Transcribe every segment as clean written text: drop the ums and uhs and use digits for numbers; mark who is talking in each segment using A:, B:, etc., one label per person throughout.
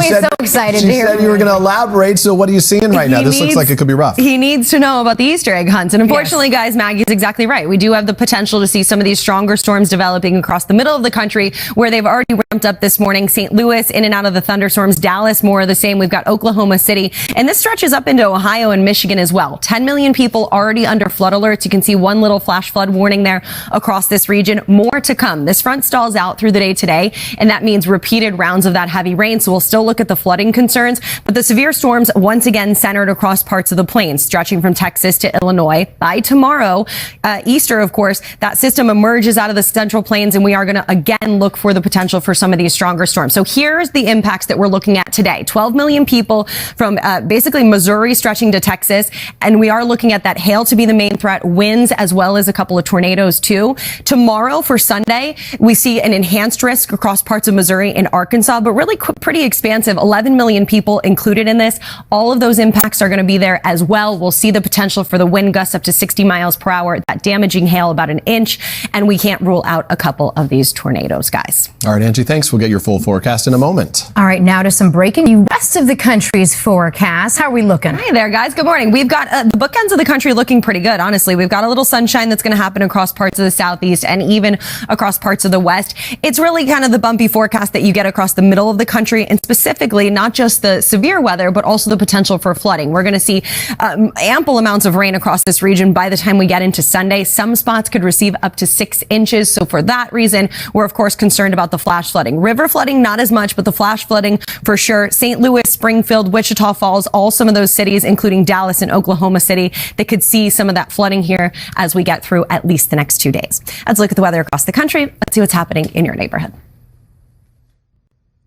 A: always so excited to hear.
B: She said you were going to elaborate, so what are you seeing right now? This looks like it could be rough.
C: He needs to know about the Easter egg hunts. And unfortunately, guys, Maggie's exactly right. We do have the potential to see some of these stronger storms developing across the middle of the country, where they've already ramped up this morning. St. Louis, in and out of the thunderstorms. Dallas, more of the same. We've got Oklahoma City. And this stretches up into Ohio and Michigan as well. 10 million people already under flood alerts. You can see one little flash flood warning there across this region. More to come. This front stalls out through the day today, and that means repeated rounds of that heavy rain. So we'll still look at the flooding concerns, but the severe storms once again centered across parts of the plains, stretching from Texas to Illinois. By tomorrow, Easter, of course, that system emerges out of the central plains, and we are going to again look for the potential for some of these stronger storms. So here's the impacts that we're looking at today. 12 million people from basically Missouri stretching to Texas, and we are looking at that hail to be the main threat, winds as well as a couple of tornadoes too. Tomorrow for Sunday, we see an enhanced risk across parts of Missouri and Arkansas, but really pretty expansive. 11 million people included in this. All of those impacts are going to be there as well. We'll see the potential for the wind gusts up to 60 miles per hour, that damaging hail about an inch, and we can't rule out a couple of these tornadoes, guys.
B: All right, Angie, thanks. We'll get your full forecast in a moment.
A: All right, now to some breaking news. Rest of the country's forecast. How are we looking?
C: Hey there, guys. Good morning. We've got the bookends of the country looking pretty good, honestly. We've got a little sunshine that's going to happen across parts of the southeast and even across parts of the west. It's really kind of the bumpy forecast that you get across the middle of the country, and specifically not just the severe weather, but also the potential for flooding. We're going to see ample amounts of rain across this region by the time we get into Sunday. Some spots could receive up to 6 inches. So for that reason, we're of course concerned about the flash flooding. River flooding, not as much, but the flash flooding for sure. St. Louis, Springfield, Wichita Falls, all some of those cities, including Dallas and Oklahoma City, that could see some of that flooding here as we get through at least the next 2 days. Let's look at the weather across the country. Let's see what's happening in your neighborhood.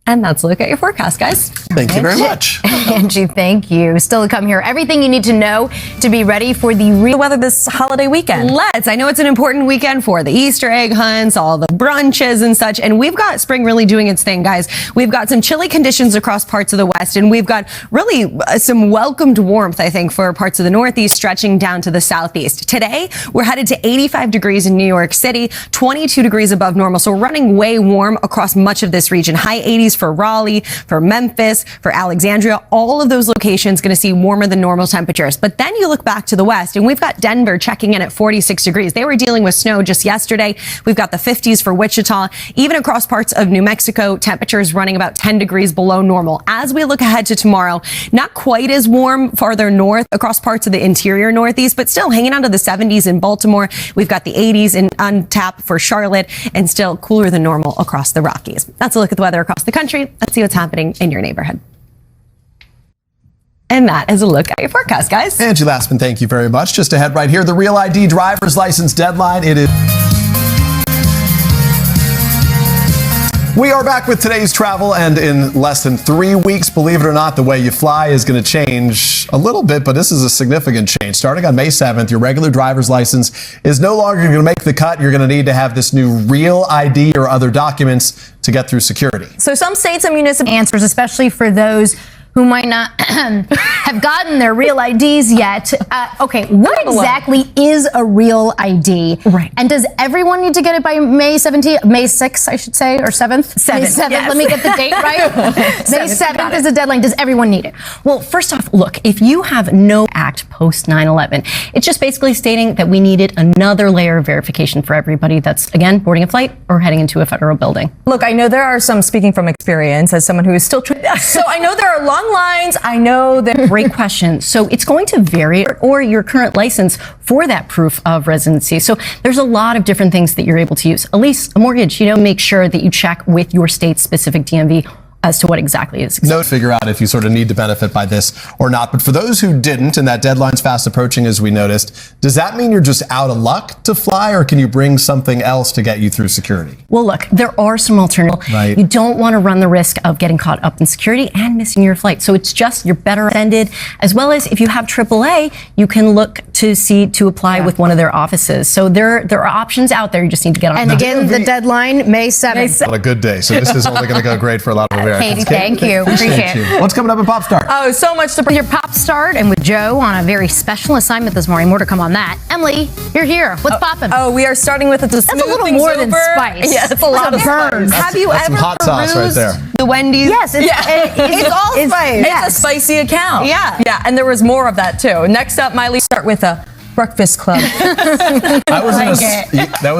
C: And that's a look at your forecast, guys.
B: Thank you very much.
A: Angie, thank you. Still to come here, everything you need to know to be ready for the real weather this holiday weekend.
C: I know it's an important weekend for the Easter egg hunts, all the brunches and such. And we've got spring really doing its thing, guys. We've got some chilly conditions across parts of the west, and we've got really some welcomed warmth, I think, for parts of the northeast stretching down to the southeast. Today, we're headed to 85 degrees in New York City, 22 degrees above normal. So we're running way warm across much of this region. High 80s for Raleigh, for Memphis, for Alexandria. All of those locations going to see warmer than normal temperatures. But then you look back to the west, and we've got Denver checking in at 46 degrees. They were dealing with snow just yesterday. We've got the 50s for Wichita. Even across parts of New Mexico, temperatures running about 10 degrees below normal. As we look ahead to tomorrow, not quite as warm farther north across parts of the interior northeast, but still hanging on to the 70s in Baltimore. We've got the 80s on tap for Charlotte, and still cooler than normal across the Rockies. That's a look at the weather across the country. Let's see what's happening in your neighborhood. And that is a look at your forecast, guys.
B: Angie Lassman, thank you very much. Just ahead right here, the Real ID driver's license deadline. It is. We are back with today's travel, and in less than 3 weeks, believe it or not, the way you fly is going to change a little bit, but this is a significant change. Starting on May 7th, your regular driver's license is no longer going to make the cut. You're going to need to have this new Real ID or other documents to get through security.
A: So some states and municipal answers, especially for those who might not have gotten their real IDs yet. Okay, what exactly is a real ID?
C: Right.
A: And does everyone need to get it by May 17th, May 6th, I should say, or 7th? 7th. May 7th. Yes. Let me get the date right. May 7th is the deadline. Does everyone need it?
D: Well, first off, look, if you have no act post 9/11, it's just basically stating that we needed another layer of verification for everybody that's, again, boarding a flight or heading into a federal building.
E: Look, I know there are some, speaking from experience as someone who is still so I know there are long lines. I know that.
D: Great question. So it's going to vary, or your current license for that proof of residency. So there's a lot of different things that you're able to use. A lease, a mortgage, make sure that you check with your state specific DMV as to what exactly is.
B: No, figure out if you sort of need to benefit by this or not. But for those who didn't, and that deadline's fast approaching, as we noticed, does that mean you're just out of luck to fly, or can you bring something else to get you through security?
D: Well, look, there are some alternatives.
B: Right.
D: You don't want to run the risk of getting caught up in security and missing your flight. So it's just, you're better attended, as well as if you have AAA, you can look to apply with one of their offices. So there are options out there. You just need to get on.
A: And again, the deadline, May 7th.
B: What a good day. So this is only going to go great for a lot of Americans. there.
A: Katie, thank you. Appreciate it.
B: What's coming up in Pop Start?
E: Oh, so much to
A: With your Pop Start and with Joe on a very special assignment this morning. More to come on that. Emily, you're here. What's popping?
E: Oh, we are starting with
A: That's a little more than spice.
E: Yeah, it's a lot of
A: burns.
C: Have you
B: That's some
C: ever
B: hot sauce right there.
C: perused the Wendy's?
A: Yes,
C: It's all spice.
E: It's a spicy account.
C: Yeah.
E: Yeah, and there was more of that too. Next up, Miley, start with a Breakfast Club.
B: That was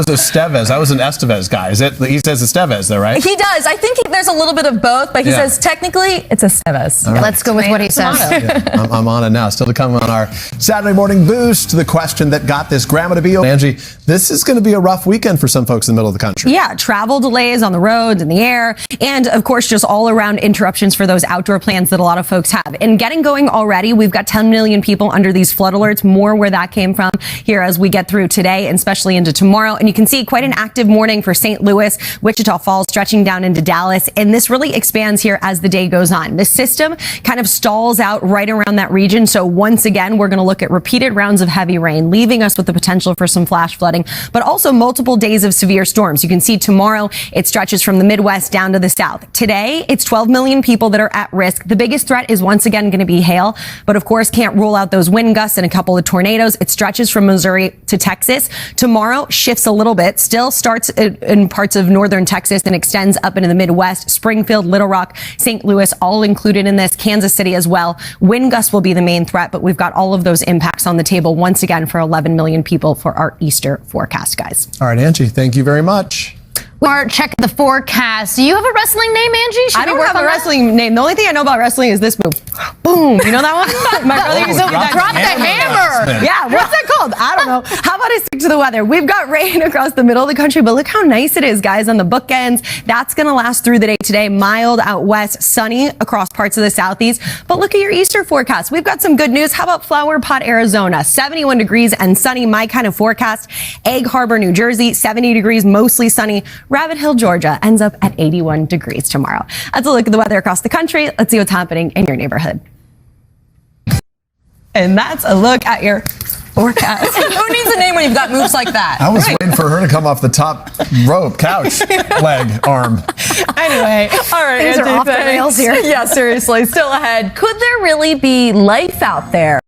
B: Estevez. I was an Estevez guy. He says Estevez, though, right?
E: He does. I think there's a little bit of both, but he says technically it's a Estevez.
B: Right.
A: Let's go with what he says.
B: Yeah, I'm on it now. Still to come on our Saturday morning boost. The question that got this grandma to be Angie, this is going to be a rough weekend for some folks in the middle of the country.
C: Yeah, travel delays on the roads, in the air, and of course, just all around interruptions for those outdoor plans that a lot of folks have. And getting going already, we've got 10 million people under these flood alerts, more where that came from here as we get through today and especially into tomorrow. And you can see quite an active morning for St. Louis, Wichita Falls, stretching down into Dallas. And this really expands here as the day goes on. The system kind of stalls out right around that region. So once again, we're going to look at repeated rounds of heavy rain, leaving us with the potential for some flash flooding, but also multiple days of severe storms. You can see tomorrow it stretches from the Midwest down to the south. Today, it's 12 million people that are at risk. The biggest threat is once again going to be hail, but of course can't rule out those wind gusts and a couple of tornadoes. It stretches from Missouri to Texas. Tomorrow shifts a little bit, still starts in parts of northern Texas and extends up into the Midwest. Springfield, Little Rock, St. Louis, all included in this. Kansas City as well. Wind gusts will be the main threat, but we've got all of those impacts on the table once again for 11 million people for our Easter forecast, guys.
B: All right, Angie, thank you very much.
A: Or check the forecast. Do you have a wrestling name, Angie? Should
C: I
A: we
C: don't
A: work
C: have
A: on
C: a
A: that?
C: wrestling name. The only thing I know about wrestling is this move. Boom. You know that one? My brother used to do that.
A: Drop the hammer.
C: Yeah, what's that called? I don't know. How about I stick to the weather? We've got rain across the middle of the country, but look how nice it is, guys, on the bookends. That's going to last through the day today. Mild out west, sunny across parts of the southeast. But look at your Easter forecast. We've got some good news. How about Flower Pot, Arizona? 71 degrees and sunny, my kind of forecast. Egg Harbor, New Jersey, 70 degrees, mostly sunny. Rabbit Hill, Georgia, ends up at 81 degrees tomorrow. That's a look at the weather across the country. Let's see what's happening in your neighborhood. And that's a look at your forecast.
E: Who needs a name when you've got moves like that?
B: I was waiting for her to come off the top rope, couch, leg, arm.
E: Anyway, all right.
A: Things are
E: Angie,
A: off the rails here.
E: Yeah, seriously. Still ahead. Could there really be life out there?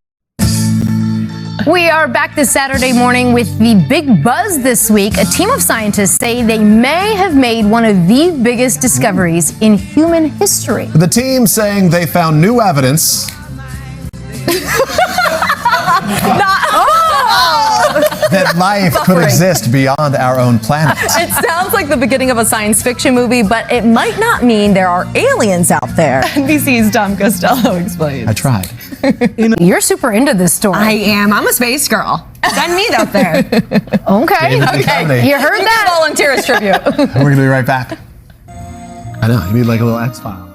A: We are back this Saturday morning with the big buzz this week. A team of scientists say they may have made one of the biggest discoveries in human history.
B: The team saying they found new evidence that life could exist beyond our own planet.
E: It sounds like the beginning of a science fiction movie, but it might not mean there are aliens out there.
C: NBC's Tom Costello explains.
B: I tried.
A: You're super into this story.
C: I am. I'm a space girl. Send me out there.
A: Okay. You heard that.
E: Volunteer as tribute.
B: We're going to be right back. I know, you need like a little X-File.